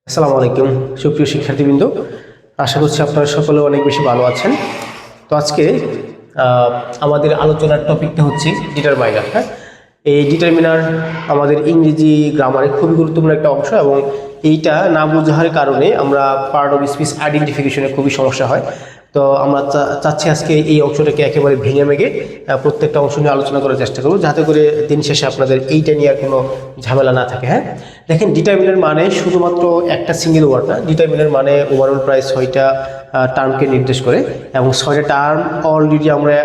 আসসালামু আলাইকুম সুপ্রিয় শিক্ষার্থীবৃন্দ, আশা করছি আপনারা সকলে অনেক বেশি ভালো আছেন। তো আজকে আমাদের আলোচনার টপিকটা হচ্ছে ডিটারমাইনার। হ্যাঁ, এই ডিটারমিনার আমাদের ইংরেজি গ্রামারে খুবই গুরুত্বপূর্ণ একটা অংশ এবং এইটা না বোঝার কারণে আমরা পার্ট অফ স্পিচ আইডেন্টিফিকেশনে খুবই সমস্যা হয়। তো আমরা চাচ্ছি আজকে এই অংশটাকে একেবারে ভেঙে মেগে প্রত্যেকটা অংশ নিয়ে আলোচনা করার চেষ্টা করব, যাতে করে দিন শেষে আপনাদের এইটা নিয়ে আর কোনো ঝামেলা না থাকে। হ্যাঁ, দেখেন ডিটারমিনার মানে শুধুমাত্র একটা সিঙ্গেল ওয়ার্ড না, ডিটারমিনার মানে ওভারঅল প্রায় 6টা টার্মকে নির্দেশ করে এবং 6টা টার্ম অলরেডি আমরা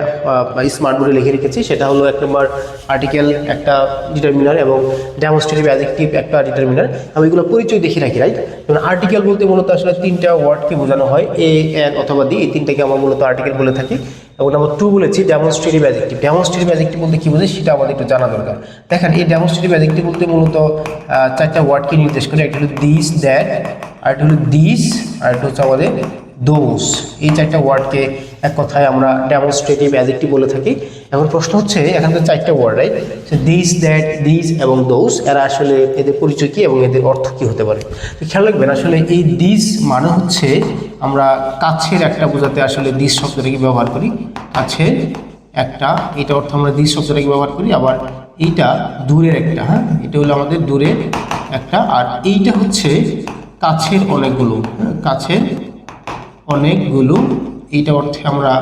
স্মার্ট বোর্ডে লিখে রেখেছি। সেটা হলো এক নম্বর আর্টিকেল একটা ডিটারমিনার এবং ডেমনস্ট্রেটিভ অ্যাডজেক্টিভ একটা ডিটারমিনার। আমি এগুলো পরিচয় দেখে রাখি, রাইট? যেমন আর্টিকেল বলতে মূলত আসলে 3টা ওয়ার্ডকে বোঝানো হয়, এ, এন অথবা দি। এই 3টাকে আমরা মূলত আর্টিকেল বলে থাকি। এবং নাম্বার 2 বলেছি ডেমনস্ট্রেটিভ অ্যাডজেক্টিভ। ডেমনস্ট্রেটিভ অ্যাডজেক্টিভ বলতে কি বোঝে সেটা আমাদের একটু জানা দরকার। দেখেন এই ডেমনস্ট্রেটিভ অ্যাডজেক্টিভ বলতে মূলত 4টা ওয়ার্ডকে নির্দেশ করে। একটা হলো দিস, দ্যাট, আরেকটা হলো দিস, আরেকটা হচ্ছে আমাদের দোজ। এই 4টা ওয়ার্ডকে এক কথায় আমরা ডেমনস্ট্রেটিভ অ্যাডজেক্টিভ বলে থাকি। এখন প্রশ্ন হচ্ছে, এখানে তো 4টা word, right? This, that, this এবং দোজ, এরা আসলে এদের পরিচয় কি এবং এদের অর্থ কি হতে পারে? তো খেয়াল রাখবেন, আসলে এই দিস মানে হচ্ছে আমরা কাছের একটা বোঝাতে আসলে দিস শব্দটাকে ব্যবহার করি। কাছের একটা, এটা অর্থ আমরা দিস শব্দটাকে ব্যবহার করি। আবার এইটা দূরের একটা, হ্যাঁ, এটা হলো আমাদের দূরের একটা। আর এইটা হচ্ছে কাছের অনেকগুলো, কাছের অনেকগুলো, এইটা অর্থে আমরা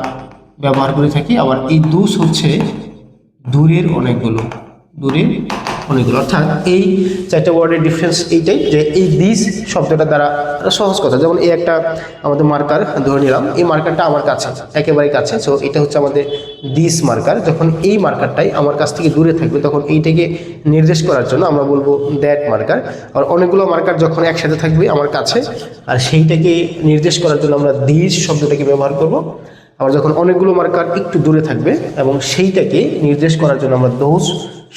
ব্যবহার করে থাকি। আবার এই দোষ হচ্ছে দূরের অনেকগুলো, দূরের অনেকগুলো। অর্থাৎ এই 4টা ওয়ার্ডের ডিফারেন্স এইটাই যে এই দিস শব্দটা দ্বারা সহজ কথা, যেমন এই একটা আমাদের মার্কার ধরে নিলাম, এই মার্কারটা আমার কাছে, একেবারে কাছে, সো এটা হচ্ছে আমাদের দিস মার্কার। যখন এই মার্কারটাই আমার কাছ থেকে দূরে থাকবে তখন এইটাকে নির্দেশ করার জন্য আমরা বলবো দ্যাট মার্কার। আর অনেকগুলো মার্কার যখন একসাথে থাকবে আমার কাছে, আর সেইটাকে নির্দেশ করার জন্য আমরা দিস শব্দটাকে ব্যবহার করব। আবার যখন অনেকগুলো মার্কার একটু দূরে থাকবে এবং সেইটাকে নির্দেশ করার জন্য আমরা দোজ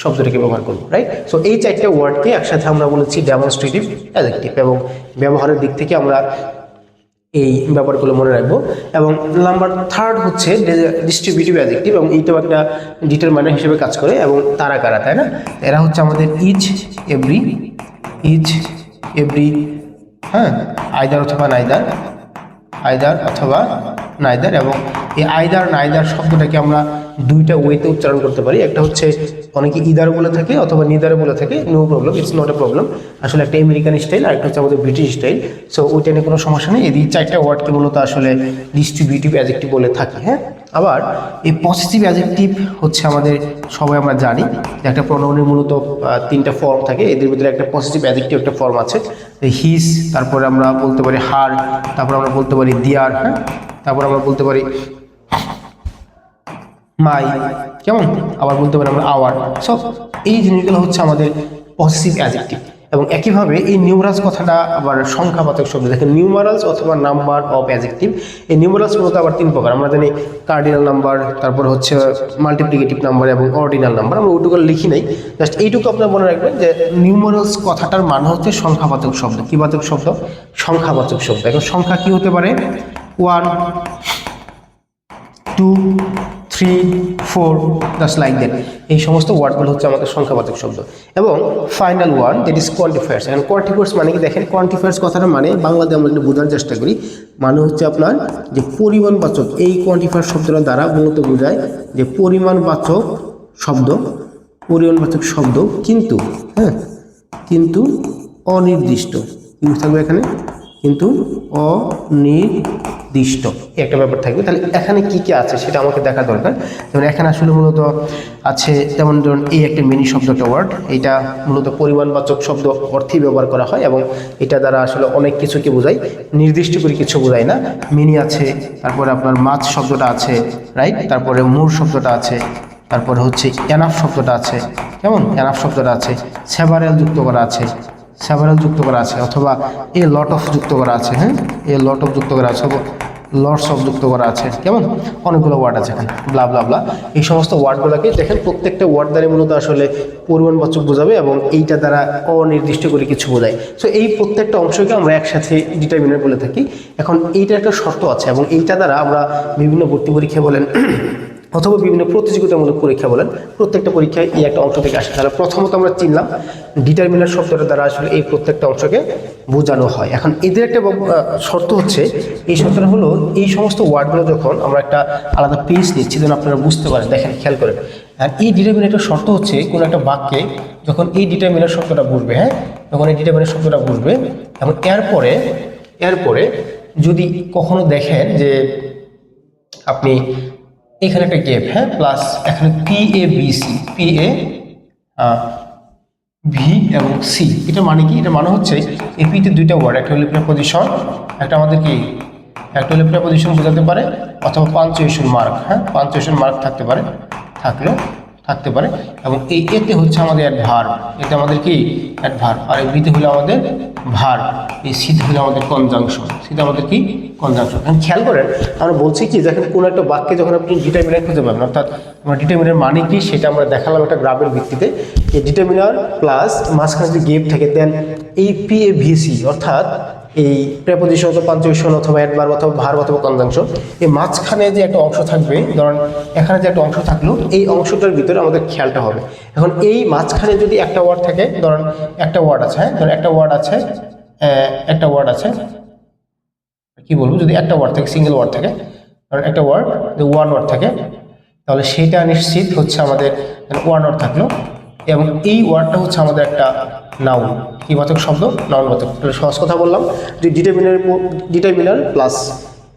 শব্দটাকে ব্যবহার করব, রাইট? সো এই 4টা ওয়ার্ডকে একসাথে আমরা বলেছি ডেমনস্ট্রেটিভ অ্যাডজেক্টিভ এবং ব্যবহারের দিক থেকে আমরা এই ব্যাপারগুলো মনে রাখবো। এবং নাম্বার 3 হচ্ছে ডিস্ট্রিবিউটিভ অ্যাডজেক্টিভ এবং এইটাও একটা ডিটারমাইনার হিসেবে কাজ করে। এবং তারা কারা, তাই না? এরা হচ্ছে আমাদের ইচ, এভরি, ইচ, এভরি, হ্যাঁ, আইদার অথবা নাইদার, আইদার অথবা নাইদার। এবং এই আইদার নাইদার শব্দটাকে আমরা 2টা ওয়েতে উচ্চারণ করতে পারি। একটা হচ্ছে অনেকে ইদার বলে থাকে অথবা নিদার বলে থাকে, no problem, it's not a problem. আসলে একটা আমেরিকান স্টাইল আর একটা হচ্ছে আমাদের ব্রিটিশ স্টাইল, সো ওইটা নিয়ে কোনো সমস্যা নেই। এই 4টা ওয়ার্ডকে মূলত আসলে ডিস্ট্রিবিউটিভ অ্যাডজেক্টিভ বলে থাকি। হ্যাঁ, আবার এই পজিটিভ অ্যাডজেক্টিভ হচ্ছে আমাদের সবাই আমরা জানি যে একটা প্রোনাউনের মূলত 3টা ফর্ম থাকে। এদের ভিতরে একটা পজিটিভ অ্যাডজেক্টিভ একটা ফর্ম আছে, হিস, তারপরে আমরা বলতে পারি হার, তারপর আমরা বলতে পারি দিয়ার, হ্যাঁ, তারপর আমরা বলতে পারি মাই, কেমন, আবার বলতে পারি আমরা আওয়ার। সব এই জিনিসগুলো হচ্ছে আমাদের পজিটিভ অ্যাডজেক্টিভ। এবং একইভাবে এই নিউমারালস কথাটা আবার সংখ্যাবাচক শব্দ। দেখেন নিউমারালস অথবা নাম্বার অফ অ্যাডজেক্টিভ, এই নিউমারালস মূলত আবার 3 প্রকার। আমরা জানি কার্ডিনাল নাম্বার, তারপর হচ্ছে মাল্টিপ্লিকেটিভ নাম্বার এবং অর্ডিনাল নাম্বার। আমরা ওইটুকু লিখি নাই, জাস্ট এইটুকু আপনার মনে রাখবেন যে নিউমারালস কথাটার মানে হচ্ছে সংখ্যাবাচক শব্দ। কি বাচক শব্দ? সংখ্যাবাচক শব্দ। এখন সংখ্যা কি হতে পারে? 1, 2, 3, 4, জাস্ট লাইক দ্যাট। এই সমস্ত ওয়ার্ডগুলো হচ্ছে আমাদের সংখ্যাবাচক শব্দ। এবং final one, that is quantifiers. এখন কোয়ান্টিফায়ার্স মানে কি? দেখেন কোয়ান্টিফায়ার্স কথাটা মানে বাংলাতে আমরা একটু বোঝার চেষ্টা করি, মানে হচ্ছে আপনার যে পরিমাণবাচক। এই কোয়ান্টিফায়ার শব্দটা দ্বারা মূলত বোঝায় যে পরিমাণবাচক শব্দ, পরিমাণবাচক শব্দ কিন্তু, হ্যাঁ, কিন্তু অনির্দিষ্ট। কি থাকবে এখানে? কিন্তু অনির্দিষ্ট একটা ব্যাপার থাকবে। তাহলে এখানে কি কি আছে সেটা আমাকে দেখা দরকার। যেমন এখানে আসলে মূলত আছে, যেমন ধরুন এই একটা মিনি শব্দ একটা ওয়ার্ড, এটা মূলত পরিমাণবাচক শব্দ অর্থেই ব্যবহার করা হয় এবং এটা দ্বারা আসলে অনেক কিছুকে বোঝায়, নির্দিষ্ট করে কিছু বোঝায় না। মিনি আছে, তারপরে আপনার মাছ শব্দটা আছে, রাইট? তারপরে মোর শব্দটা আছে, তারপরে হচ্ছে এনাফ শব্দটা আছে, কেমন, এনাফ শব্দটা আছে, সেভারেল যুক্ত করা আছে, সেভারাল যুক্ত করা আছে, অথবা এ লট অফ যুক্ত করা আছে, হ্যাঁ, এ লট অফ যুক্ত করা আছে, লটস অফ যুক্ত করা আছে, কেমন, অনেকগুলো ওয়ার্ড আছে এখানে, ব্লা ব্লা ব্লা। এই সমস্ত ওয়ার্ডগুলোকে দেখেন প্রত্যেকটা ওয়ার্ড দ্বারা মূলত আসলে পরিমাণবাচক বোঝাবে এবং এইটা দ্বারা অনির্দিষ্ট করে কিছু বোঝায়। সো এই প্রত্যেকটা অংশকে আমরা একসাথে ডিটারমিনার বলে থাকি। এখন এইটার একটা শর্ত আছে এবং এইটা দ্বারা আমরা বিভিন্ন ভর্তি পরীক্ষা বলেন অথবা বিভিন্ন প্রতিযোগিতামূলক পরীক্ষা বলেন, প্রত্যেকটা পরীক্ষায় এই একটা অংশ থেকে আসে। তাহলে প্রথমত আমরা চিনলাম ডিটারমিনার শব্দটা দ্বারা আসলে এই প্রত্যেকটা অংশকে বোঝানো হয়। এখন এদের একটা শর্ত হচ্ছে, এই শর্তটা হলো এই সমস্ত ওয়ার্ডগুলো যখন আমরা একটা আলাদা পেজ নিচ্ছি যেন আপনারা বুঝতে পারেন, দেখেন খেয়াল করেন। আর এই ডিটারমিনেটের শর্ত হচ্ছে কোনো একটা বাক্যে যখন এই ডিটারমিনার শব্দটা বসবে, হ্যাঁ, যখন এই ডিটারমিনার শব্দটা বসবে এবং এরপরে যদি কখনো দেখেন যে আপনি এখানে একটা গ্যাপ, হ্যাঁ, প্লাস এখানে পি এ ভি এবং সি, এটা মানে কি? এটা মানে হচ্ছে এই পিতে দুইটা ওয়ার্ড, একটা হলো প্রিপজিশন, একটা আমাদের কি, একটা হলো প্রিপজিশন বোঝাতে পারে অথবা পাঞ্চুয়েশন মার্ক, হ্যাঁ, পাঞ্চুয়েশন মার্ক থাকতে পারে এবং এই এতে হচ্ছে আমাদের অ্যাডভার্ব, এটা আমাদের কি অ্যাডভার্ব, আর এই বিতে হলো আমাদের ভার্ব, এই সিতে হলো আমাদের কনজাংশন, সিতে আমাদের কি কনজাংশন। এখন খেয়াল করেন আমরা বলছি কি, যখন কোনো একটা বাক্যে যখন আপনি ডিটারমিনার খুঁজে পাবেন, অর্থাৎ আমরা ডিটারমিনার মানে কি সেটা আমরা দেখালাম একটা গ্রাফের ভিত্তিতে। এই ডিটারমিনার প্লাস মাঝখানে যদি গেপ থাকে দেন এই PAVC, অর্থাৎ এই প্রেপোজিশন অথবা পাঞ্চুয়েশন অথবা অ্যাডভার্ব অথবা ভার্ব অথবা কনজাংশন, এই মাঝখানে যে একটা অংশ থাকবে, ধরুন এখানে যে একটা অংশ থাকলো, এই অংশটার ভিতরে আমাদের খেয়ালটা হবে। এখন এই মাঝখানে যদি একটা ওয়ার্ড থাকে, ধরুন একটা ওয়ার্ড আছে, হ্যাঁ, ধরুন একটা ওয়ার্ড আছে কি বলবো, যদি একটা ওয়ার্ড থাকে, সিঙ্গেল ওয়ার্ড থাকে, ধরুন একটা ওয়ার্ড যদি ওয়ান ওয়ার্ড থাকে, তাহলে সেটা নিশ্চিত হচ্ছে আমাদের ওয়ান ওয়ার্ড থাকলো এবং এই ওয়ার্ডটা হচ্ছে আমাদের একটা নাউন, কি বাচক শব্দ, নাউন বাচক। সহজ কথা বললাম যে ডিটারমিনার প্লাস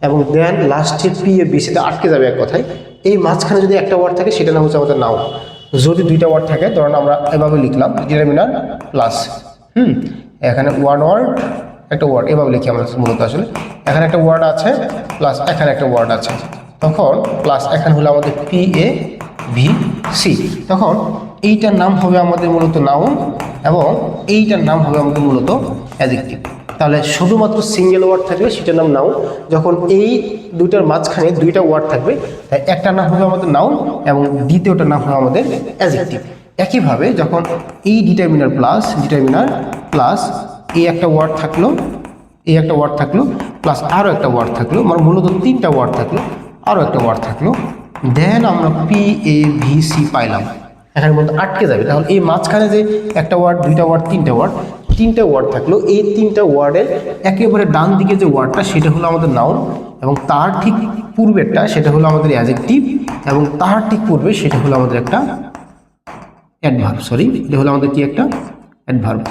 এবং দেন লাস্টের PAVC আটকে যাবে এক কথায়। এই মাঝখানে যদি একটা ওয়ার্ড থাকে সেটা নাম হচ্ছে আমাদের নাউন। যদি দুইটা ওয়ার্ড থাকে, ধরুন আমরা এভাবে লিখলাম ডিটারমিনার প্লাস এখানে ওয়ান ওয়ার্ড একটা ওয়ার্ড, এভাবে লিখি আমরা মূলত। আসলে এখানে একটা ওয়ার্ড আছে প্লাস এখানে একটা ওয়ার্ড আছে, তখন প্লাস এখানে হলো আমাদের PAVC, তখন এইটার নাম হবে আমাদের মূলত নাউন এবং এইটার নাম হবে আমাদের মূলত অ্যাডজেক্টিভ। তাহলে শুধুমাত্র সিঙ্গেল ওয়ার্ড থাকলে সেটার নাম নাউন, যখন এই দুইটার মাঝখানে দুইটা ওয়ার্ড থাকবে তাই একটা নাম হবে আমাদের নাউন এবং দ্বিতীয়টার নাম হবে আমাদের অ্যাডজেক্টিভ। একইভাবে যখন এই ডিটারমিনার প্লাস এই একটা ওয়ার্ড থাকলো, প্লাস আরও একটা ওয়ার্ড থাকলো, মানে মূলত তিনটা ওয়ার্ড থাকলো, আরও একটা ওয়ার্ড থাকলো, দেন আমরা PAVC পাইলাম, এখানের মধ্যে আটকে যাবে। তাহলে এই মাঝখানে যে একটা ওয়ার্ড, দুইটা ওয়ার্ড, তিনটা ওয়ার্ড থাকলো, এই তিনটা ওয়ার্ডের একেবারে ডান দিকে যে ওয়ার্ডটা সেটা হলো আমাদের নাউন এবং তার ঠিক পূর্বেরটা সেটা হলো আমাদের অ্যাডজেক্টিভ এবং তার ঠিক পূর্বে সেটা হলো আমাদের একটা অ্যাডভার্ব, এটা হলো আমাদের কি একটা অ্যাডভার্ব।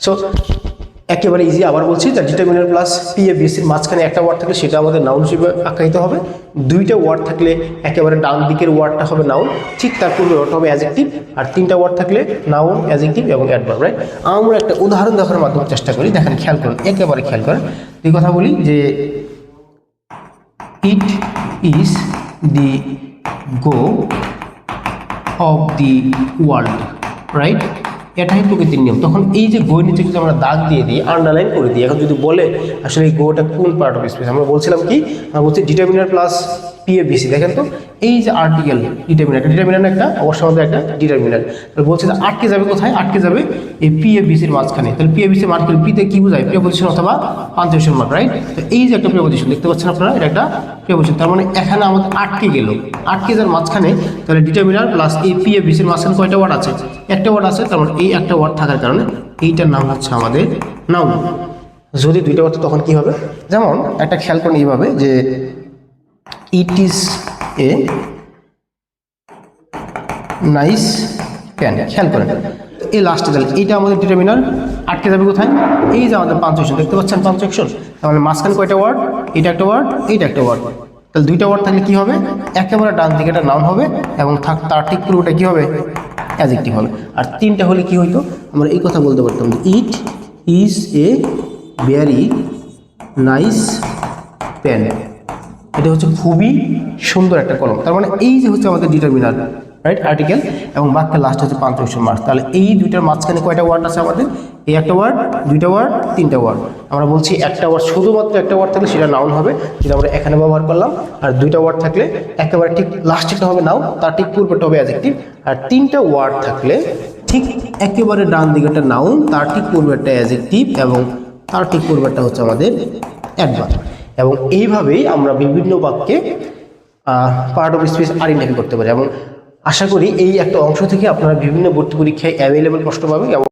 সো একেবারে ইজি, আবার বলছি, যে ডিটারমিনার প্লাস PAVC মাঝখানে একটা ওয়ার্ড থাকলে সেটা আমাদের নাউন হিসেবে আখ্যায়িত হবে, দুইটা ওয়ার্ড থাকলে একেবারে ডান দিকের ওয়ার্ডটা হবে নাউন, ঠিক তার পূর্বে ওয়ার্ডটা হবে অ্যাডজেক্টিভ, আর তিনটা ওয়ার্ড থাকলে নাউন, অ্যাডজেক্টিভ এবং অ্যাডভার্ব, রাইট? আমরা একটা উদাহরণ দেখার মাধ্যমে চেষ্টা করি, দেখেন খেয়াল করেন, একেবারে খেয়াল করেন। এই কথা বলি যে it is the go of the world, right? এটাই প্রকৃতির নিয়ম। তখন এই যে গো নিচে যদি আমরা দাগ দিয়ে দিই, আন্ডারলাইন করে দিই, এখন যদি বলে আসলে এই গোটা কোন পার্ট অফ স্পেস, আমরা বলছিলাম কি, আমরা বলছি ডিটারমিনার প্লাস PAVC। দেখেন তো এই যে আর্টিকেল ডিটারমিনার একটা অবশ্যই আমাদের একটা ডিটারমিনার, তাহলে বলছে যে আটকে যাবে কোথায়? আটকে যাবে এই PAVCর মাঝখানে। তাহলে PAVC মার্ক করলে পিতে কি বোঝায়? প্রিপজিশন অথবা পাঞ্চুয়েশন মার্ক, রাইট? তো এই যে একটা প্রিপজিশন দেখতে পাচ্ছেন আপনারা, এটা একটা প্রিপজিশন, তার মানে এখানে আমাদের আটকে যাওয়ার মাঝখানে, তাহলে ডিটারমিনার প্লাস এই PAVCর মাঝখানে কয়টা ওয়ার্ড আছে? একটা ওয়ার্ড আছে, তার মানে এই একটা ওয়ার্ড থাকার কারণে এইটার নাম হচ্ছে আমাদের নাউন। যদি দুইটা ওয়ার্ড তখন কি হবে? যেমন একটা খেয়াল করেন এইভাবে যে it is a nice pen, খেয়াল করেন এই লাস্টে তাহলে এইটা আমাদের ডিটারমিনার, আটকে যাবে কোথায়? এই যে আমাদের পাঞ্চুয়েশন, দেখতে পাচ্ছেন পাঞ্চুয়েশন, তাহলে মাঝখানে কয়টা ওয়ার্ড? এইটা একটা ওয়ার্ড, এইটা একটা ওয়ার্ড, তাহলে দুইটা ওয়ার্ড থাকলে কি হবে? একেবারে ডান দিকে একটা নাউন হবে এবং তার ঠিক পুরোটা কি হবে? অ্যাডজেক্টিভ হবে। আর তিনটা হলে কি হইতো? আমরা এই কথা বলতে পারতাম যে it is a very nice pen, এটা হচ্ছে খুবই সুন্দর একটা কলম। তার মানে এই যে হচ্ছে আমাদের ডিটারমিনার, রাইট, আর্টিকেল, এবং বাক্যের লাস্ট হচ্ছে পাঞ্চুয়েশন মার্ক। তাহলে এই দুইটার মাঝখানে কয়টা ওয়ার্ড আছে আমাদের? এই একটা ওয়ার্ড, দুইটা ওয়ার্ড, তিনটা ওয়ার্ড। আমরা বলছি একটা ওয়ার্ড, শুধুমাত্র একটা ওয়ার্ড থাকলে সেটা নাউন হবে, যেটা আমরা এখানে ব্যবহার করলাম। আর দুইটা ওয়ার্ড থাকলে একেবারে ঠিক লাস্টেরটা হবে নাউন, তার ঠিক পূর্বেরটা হবে অ্যাডজেক্টিভ। আর তিনটা ওয়ার্ড থাকলে ঠিক একেবারে ডান দিকেরটা নাউন, তার ঠিক পূর্বেরটা অ্যাডজেক্টিভ এবং তার ঠিক পূর্বেরটা হচ্ছে আমাদের অ্যাডভার্ব। এবং এইভাবেই আমরা বিভিন্ন বাক্যে পার্ট অফ স্পিচ আইডেন্টিফাই করতে পারে। এবং আশা করি এই একটা অংশ থেকে আপনারা বিভিন্ন ভর্তি পরীক্ষায় অ্যাভেলেবল প্রশ্ন পাবেন। এবং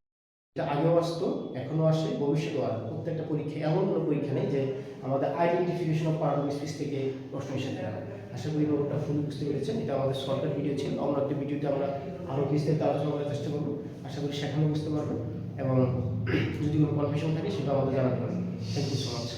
এটা আগেও আসতো, এখনো আসে, ভবিষ্যতেও আসবে। প্রত্যেকটা পরীক্ষায় এমন কোনো পরীক্ষা নেই যে আমাদের identification of part of speech থেকে প্রশ্ন এসে যায়। আশা করি ব্যাপারটা ফুল বুঝতে পেরেছেন। এটা আমাদের শর্টকাট ভিডিও ছিল, অন্য একটা ভিডিওতে আমরা আরও বিস্তারিত আলোচনা করার চেষ্টা করবো। আশা করি সেখানেও বুঝতে পারবেন, এবং যদি কোনো কনফিউশন থাকে সেটা আমাদের জানাতে পারবেন। Thank you so much.